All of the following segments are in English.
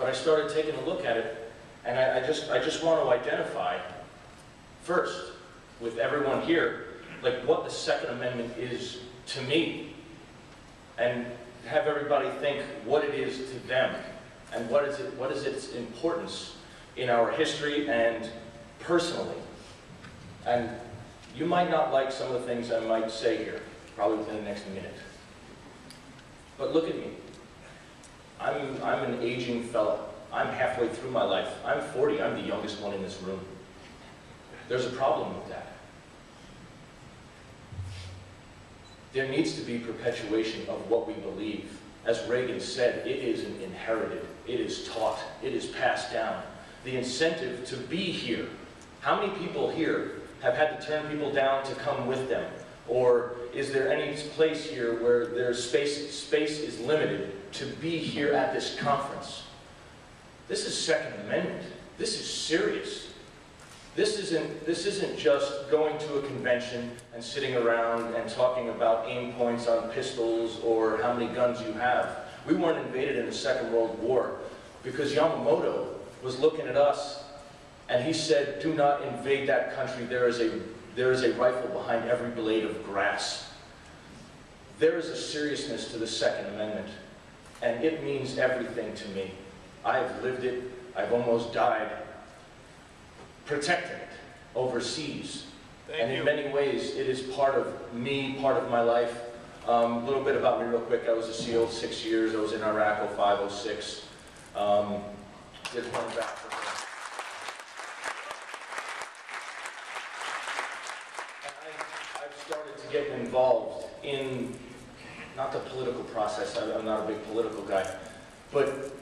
But I started taking a look at it, and I just want to identify first with everyone here, like what the Second Amendment is to me, and have everybody think what it is to them, and what is its importance in our history and personally. And you might not like some of the things I might say here, probably within the next minute. But look at me. I'm an aging fella. I'm halfway through my life. I'm 40. I'm the youngest one in this room. There's a problem with that. There needs to be perpetuation of what we believe. As Reagan said, it is inherited. It is taught. It is passed down. The incentive to be here. How many people here have had to turn people down to come with them? Or is there any place here where there's space is limited to be here at this conference? This is Second Amendment. This is serious. This isn't just going to a convention and sitting around and talking about aim points on pistols or how many guns you have. We weren't invaded in the Second World War because Yamamoto was looking at us and he said, do not invade that country. There is a rifle behind every blade of grass. There is a seriousness to the Second Amendment, and it means everything to me. I have lived it. I've almost died protecting it overseas. And in many ways, it is part of me, part of my life. A little bit about me real quick. I was a SEAL 6 years. I was in Iraq 05, 06. Did one back for me. I've started to get involved in, not the political process, I'm not a big political guy, but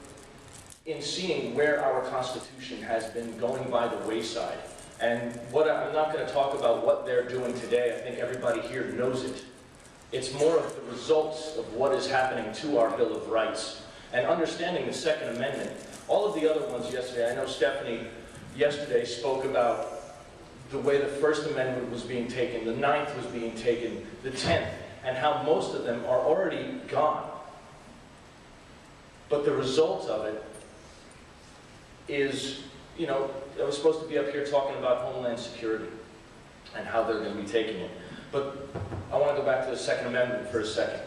in seeing where our Constitution has been going by the wayside. And I'm not going to talk about what they're doing today. I think everybody here knows it. It's more of the results of what is happening to our Bill of Rights. And understanding the Second Amendment. All of the other ones yesterday, I know Stephanie yesterday spoke about the way the First Amendment was being taken, the Ninth was being taken, the 10th, and how most of them are already gone. But the result of it is, you know, I was supposed to be up here talking about Homeland Security and how they're going to be taking it. But I want to go back to the Second Amendment for a second.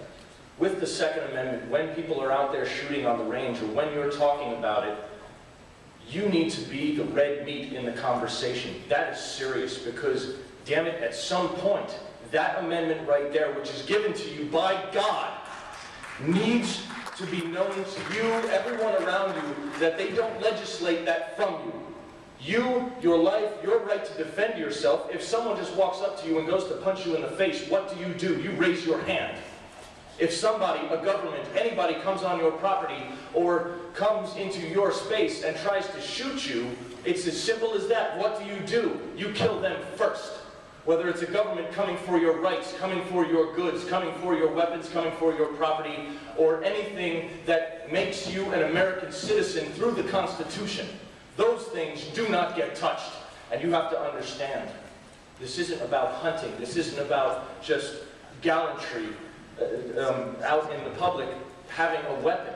With the Second Amendment, when people are out there shooting on the range or when you're talking about it, you need to be the red meat in the conversation. That is serious because, damn it, at some point, that amendment right there, which is given to you by God, needs to be known to you, everyone around you, that they don't legislate that from you. You, your life, your right to defend yourself. If someone just walks up to you and goes to punch you in the face, what do? You raise your hand. If somebody, a government, anybody comes on your property or comes into your space and tries to shoot you, it's as simple as that. What do? You kill them first. Whether it's a government coming for your rights, coming for your goods, coming for your weapons, coming for your property, or anything that makes you an American citizen through the Constitution. Those things do not get touched. And you have to understand, this isn't about hunting. This isn't about just gallantry out in the public, having a weapon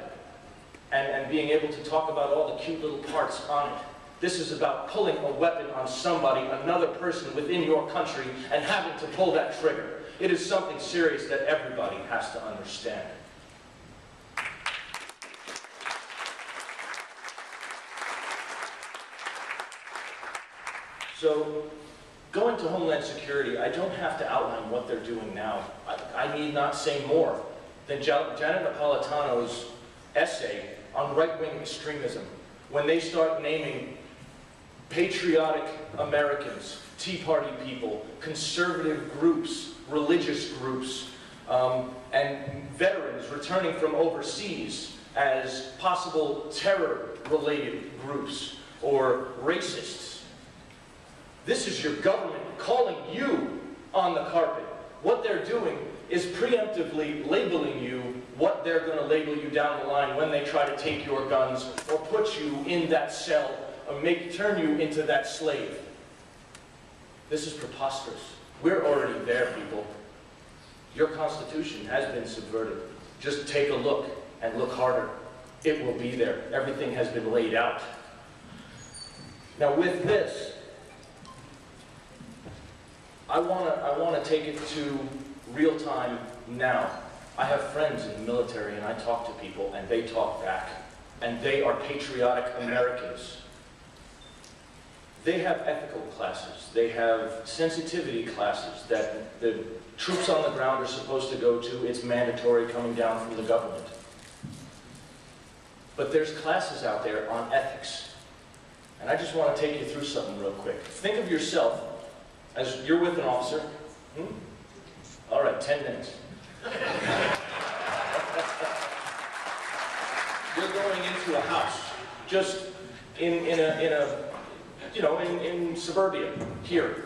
and being able to talk about all the cute little parts on it. This is about pulling a weapon on somebody, another person within your country, and having to pull that trigger. It is something serious that everybody has to understand. So, going to Homeland Security, I don't have to outline what they're doing now. I need not say more than Janet Napolitano's essay on right-wing extremism, when they start naming patriotic Americans, Tea Party people, conservative groups, religious groups, and veterans returning from overseas as possible terror-related groups or racists. This is your government calling you on the carpet. What they're doing is preemptively labeling you what they're going to label you down the line when they try to take your guns or put you in that cell or turn you into that slave. This is preposterous. We're already there, people. Your Constitution has been subverted. Just take a look and look harder. It will be there. Everything has been laid out. Now with this, I want to take it to real time now. I have friends in the military and I talk to people and they talk back. And they are patriotic Americans. They have ethical classes. They have sensitivity classes that the troops on the ground are supposed to go to. It's mandatory coming down from the government. But there's classes out there on ethics. And I just want to take you through something real quick. Think of yourself as you're with an officer. All right, 10 minutes. You're going into a house, just in suburbia here,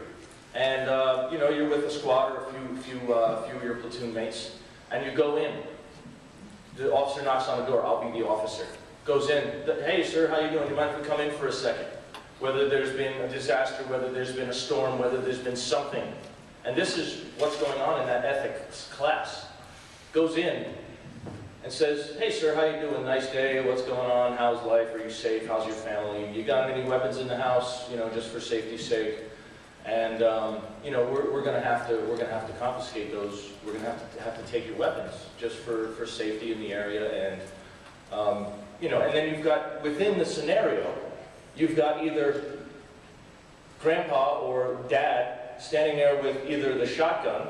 and you're with a squad or a few of your platoon mates, and you go in. The officer knocks on the door. I'll be the officer. Goes in. Hey, sir, how you doing? Do you mind if we come in for a second? Whether there's been a disaster, whether there's been a storm, whether there's been something. And this is what's going on in that ethics class. Goes in and says, hey sir, how you doing? Nice day, what's going on? How's life? Are you safe? How's your family? You got any weapons in the house, just for safety's sake? And we're gonna have to confiscate those. We're gonna have to take your weapons just for safety in the area. And and then you've got, within the scenario, you've got either grandpa or dad standing there with either the shotgun,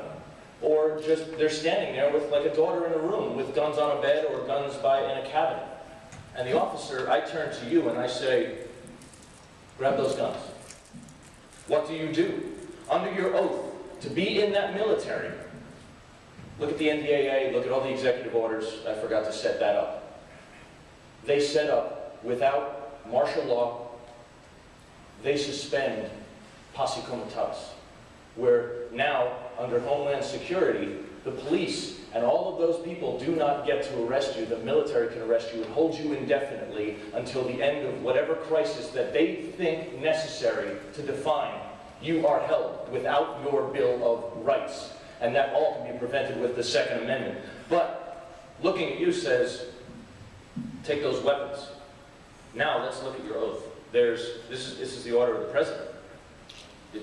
or just they're standing there with like a daughter in a room with guns on a bed or guns in a cabinet. And the officer, I turn to you and I say, grab those guns. What do you do? Under your oath, to be in that military, look at the NDAA, look at all the executive orders. I forgot to set that up. They set up, without martial law, they suspend posse comitatus, where now, under Homeland Security, the police and all of those people do not get to arrest you. The military can arrest you and hold you indefinitely until the end of whatever crisis that they think necessary to define. You are held without your Bill of Rights. And that all can be prevented with the Second Amendment. But looking at you says, take those weapons. Now let's look at your oath. This is the order of the President.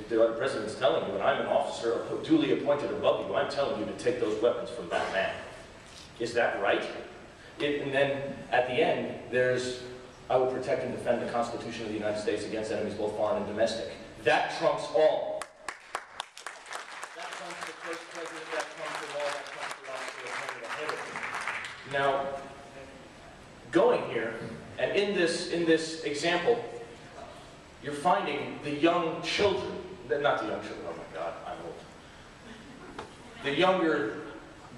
The President's telling you, and I'm an officer duly appointed above you, I'm telling you to take those weapons from that man. Is that right? And then at the end, there's, I will protect and defend the Constitution of the United States against enemies both foreign and domestic. That trumps all. That trumps the first president, that trumps the law, that trumps the officer appointed ahead of him. Now, going here, and in this example, you're finding the young children, not the young children, oh my God, I'm old. The younger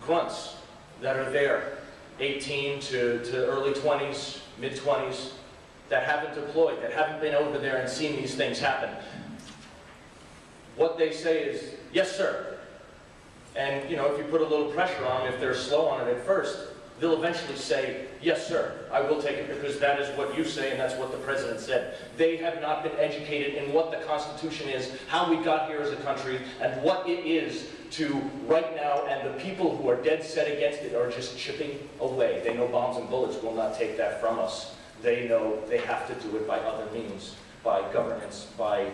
grunts that are there, 18 to early 20s, mid-20s, that haven't deployed, that haven't been over there and seen these things happen. What they say is, yes sir. And if you put a little pressure on them, if they're slow on it at first, they'll eventually say, yes sir, I will take it because that is what you say and that's what the President said. They have not been educated in what the Constitution is, how we got here as a country, and what it is to right now, and the people who are dead set against it are just chipping away. They know bombs and bullets will not take that from us. They know they have to do it by other means, by governance, by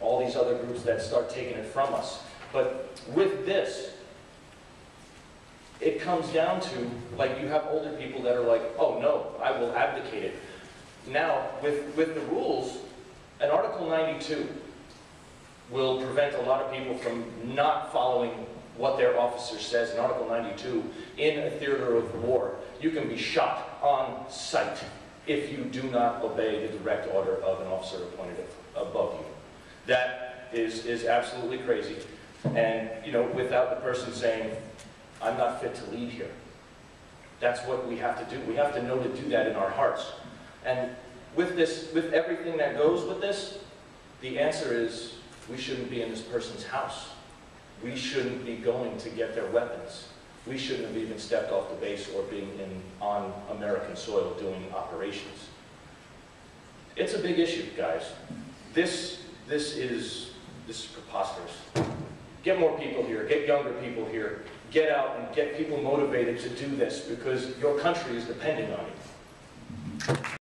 all these other groups that start taking it from us. But with this, it comes down to, like, you have older people that are like, oh no, I will abdicate it. Now, with the rules, an Article 92 will prevent a lot of people from not following what their officer says. In Article 92, in a theater of war, you can be shot on sight if you do not obey the direct order of an officer appointed above you. That is absolutely crazy. And, without the person saying, I'm not fit to lead here. That's what we have to do. We have to know to do that in our hearts. And with everything that goes with this, the answer is we shouldn't be in this person's house. We shouldn't be going to get their weapons. We shouldn't have even stepped off the base or being on American soil doing operations. It's a big issue, guys. This is preposterous. Get more people here. Get younger people here. Get out and get people motivated to do this because your country is depending on you.